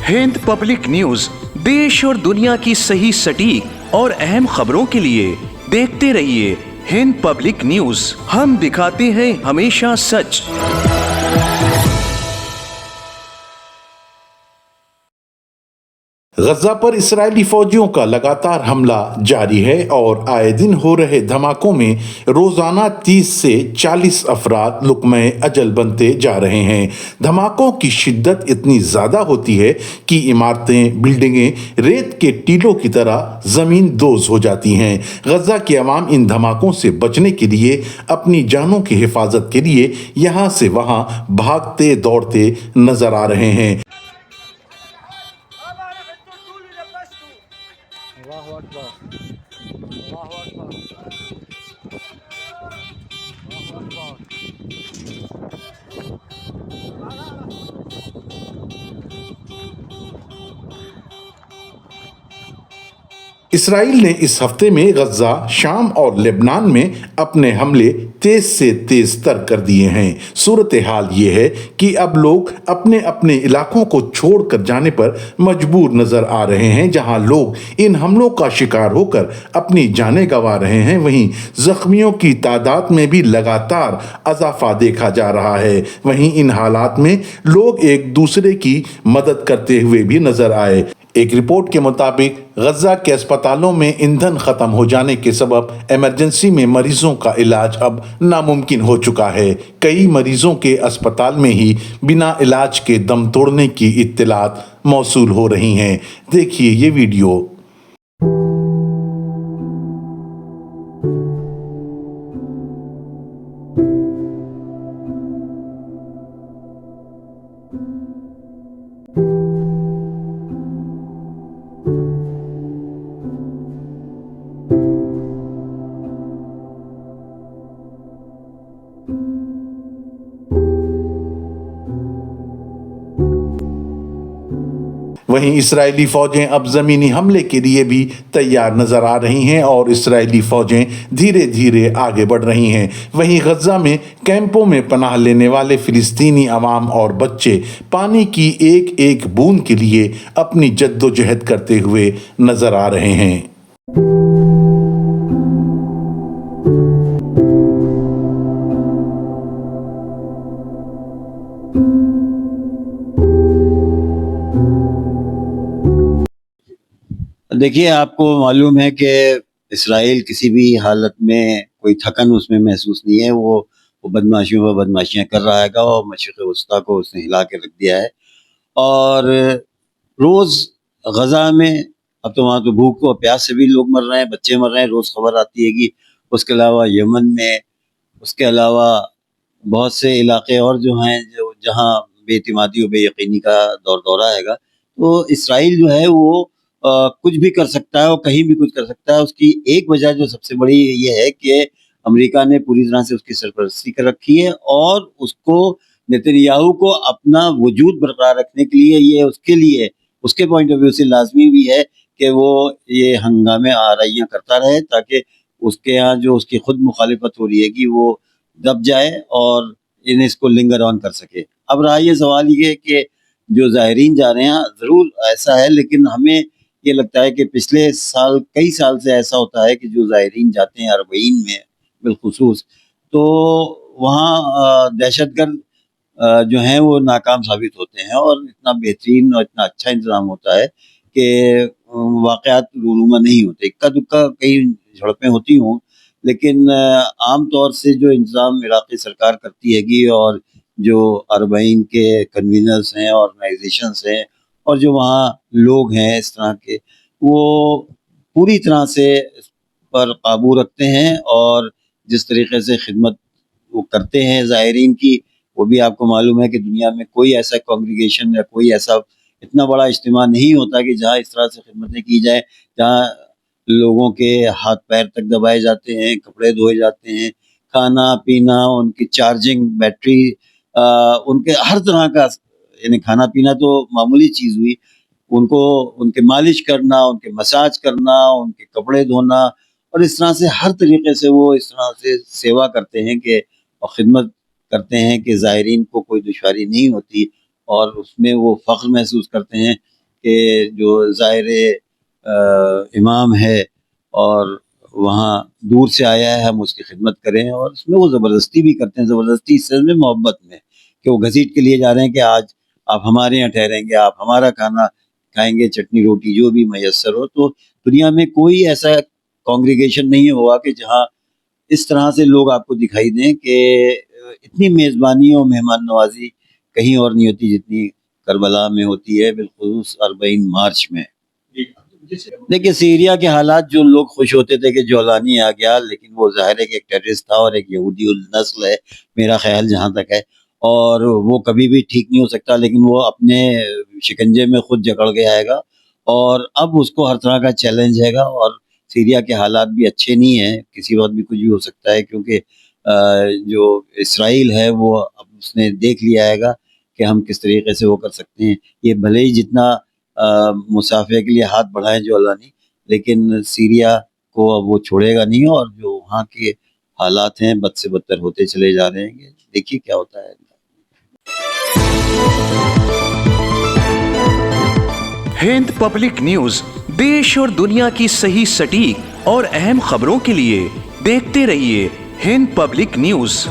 Hind public news देश और दुनिया की सही सटीक और अहम खबरों के लिए देखते रहिए हिंद पब्लिक न्यूज। हम दिखाते हैं हमेशा सच। गजा पर इस्राएली फौजियों का लगातार हमला जारी है और आए दिन हो रहे धमाकों में रोजाना 30 से 40 अफराद लुक्मे अजल बनते जा रहे हैं। धमाकों की शिद्दत इतनी ज्यादा होती है कि इमारतें, बिल्डिंगें रेत के टीलों की तरह जमीन दोज हो जाती हैं। गजा के अवाम इन धमाकों से बचने के लिए अपनी जानों की हिफाजत के लिए यहाँ से वहाँ भागते दौड़ते नजर आ रहे हैं। Allahu Akbar. Allahu Akbar. Allahu Akbar. Israel ने इस हफ्ते में गजा, शाम और लेबनान में अपने हमले तेज से तेज तर कर दिए हैं। सूरत हाल ये है कि अब लोग अपने अपने इलाकों को छोड़कर जाने पर मजबूर नजर आ रहे हैं। जहां लोग इन हमलों का शिकार होकर अपनी जानें गंवा रहे हैं, वहीं जख्मियों की तादाद में भी लगातार इजाफा देखा जा रहा है। वहीं इन हालात में लोग एक दूसरे की मदद करते हुए भी नजर आए। एक रिपोर्ट के मुताबिक गजा के अस्पतालों में ईंधन खत्म हो जाने के सबब इमरजेंसी में मरीजों का इलाज अब नामुमकिन हो चुका है। कई मरीजों के अस्पताल में ही बिना इलाज के दम तोड़ने की इत्तलात मौसूल हो रही हैं। देखिए ये वीडियो। वहीं इस्राएली फौजें अब ज़मीनी हमले के लिए भी तैयार नजर आ रही हैं और इस्राएली फौजें धीरे धीरे आगे बढ़ रही हैं। वहीं गजा में कैंपों में पनाह लेने वाले फिलिस्तीनी अवाम और बच्चे पानी की एक एक बूंद के लिए अपनी जद्दोजहद करते हुए नजर आ रहे हैं। देखिए, आपको मालूम है कि इसराइल किसी भी हालत में कोई थकन उसमें महसूस नहीं है। वो बदमाशियों पर बदमाशियां कर रहा है और मशरिक़ वस्ता को उसने हिला के रख दिया है। और रोज़ गजा में अब तो वहाँ तो भूख और प्यास से भी लोग मर रहे हैं, बच्चे मर रहे हैं। रोज़ खबर आती है कि उसके अलावा यमन में, उसके अलावा बहुत से इलाके और जो हैं जो जहाँ बेइतिमादी और बेयकीनी का दौरा हैगा। तो इसराइल जो है वो कुछ भी कर सकता है और कहीं भी कुछ कर सकता है। उसकी एक वजह जो सबसे बड़ी ये है कि अमेरिका ने पूरी तरह से उसकी सरपरस्ती कर रखी है और उसको नेतन्याहू को अपना वजूद बरकरार रखने के लिए ये उसके लिए उसके पॉइंट ऑफ व्यू से लाजमी भी है कि वो ये हंगामे आराइयाँ करता रहे ताकि उसके यहाँ जो उसकी खुद मुखालिफत हो रही है कि वो दब जाए और इन्हें इसको लिंगर ऑन कर सके। अब रहा ये सवाल ये कि जो ज़ायरीन जा रहे हैं, ज़रूर ऐसा है, लेकिन हमें ये लगता है कि पिछले साल कई साल से ऐसा होता है कि जो ज़ायरीन जाते हैं अरबईन में बिलखुसूस, तो वहाँ दहशतगर्द जो हैं वो नाकाम साबित होते हैं और इतना बेहतरीन और इतना अच्छा इंतज़ाम होता है कि वाक़यात रूनुमा नहीं होते। इक्का दुक्का कई झड़पें होती हों, लेकिन आम तौर से जो इंतज़ाम इराक़ी सरकार करती हैगी और जो अरबईन के कन्वीनर्स हैं, ऑर्गेनाइजेशंस हैं और जो वहाँ लोग हैं इस तरह के, वो पूरी तरह से इस पर काबू रखते हैं और जिस तरीके से खिदमत वो करते हैं ज़ायरीन की, वो भी आपको मालूम है कि दुनिया में कोई ऐसा कांग्रीगेशन या कोई ऐसा इतना बड़ा इज्तिमा नहीं होता कि जहाँ इस तरह से खिदमतें की जाए, जहाँ लोगों के हाथ पैर तक दबाए जाते हैं, कपड़े धोए जाते हैं, खाना पीना, उनकी चार्जिंग, बैटरी, उनके हर तरह का, यानी खाना पीना तो मामूली चीज़ हुई, उनको उनके मालिश करना, उनके मसाज करना, उनके कपड़े धोना और इस तरह से हर तरीके से वो इस तरह से सेवा करते हैं कि और खिदमत करते हैं कि ज़ायरीन को कोई दुश्वारी नहीं होती और उसमें वो फ़ख्र महसूस करते हैं کہ جو ظاہر امام ہے اور وہاں دور سے آیا ہے، ہم اس کی خدمت کریں، اور اس میں وہ زبردستی بھی کرتے ہیں، زبردستی اس سے میں محبت میں کہ وہ گھسیٹ کے لیے جا رہے ہیں کہ آج آپ ہمارے یہاں ٹھہریں گے، آپ ہمارا کھانا کھائیں گے، چٹنی روٹی جو بھی میسر ہو۔ تو دنیا میں کوئی ایسا کانگریگیشن نہیں ہوا کہ جہاں اس طرح سے لوگ آپ کو دکھائی دیں کہ اتنی میزبانی اور مہمان نوازی کہیں اور نہیں ہوتی جتنی کربلا میں ہوتی ہے، بالخصوص 40 مارچ میں۔ دیکھیے سیریا کے حالات، جو لوگ خوش ہوتے تھے کہ جولانی آ گیا، لیکن وہ ظاہر ہے کہ ایک ٹیررسٹ تھا اور ایک یہودی النسل ہے میرا خیال جہاں تک ہے، اور وہ کبھی بھی ٹھیک نہیں ہو سکتا، لیکن وہ اپنے شکنجے میں خود جکڑ کے آئے گا، اور اب اس کو ہر طرح کا چیلنج ہے گا، اور سیریا کے حالات بھی اچھے نہیں ہیں، کسی وقت بھی کچھ بھی ہو سکتا ہے، کیونکہ جو اسرائیل ہے وہ اب اس نے دیکھ لیا ہے گا کہ ہم کس طریقے سے وہ کر سکتے ہیں۔ یہ بھلے ہی جتنا مسافے کے لیے ہاتھ بڑھائیں جولانی، لیکن سیریا کو اب وہ چھوڑے گا نہیں، اور جو وہاں کے حالات ہیں بد سے بدتر ہوتے چلے جا رہے ہیں۔ دیکھیے کیا ہوتا ہے۔ ہند پبلک نیوز دیش اور دنیا کی صحیح سٹیک اور اہم خبروں کے لیے دیکھتے رہیے ہند پبلک نیوز۔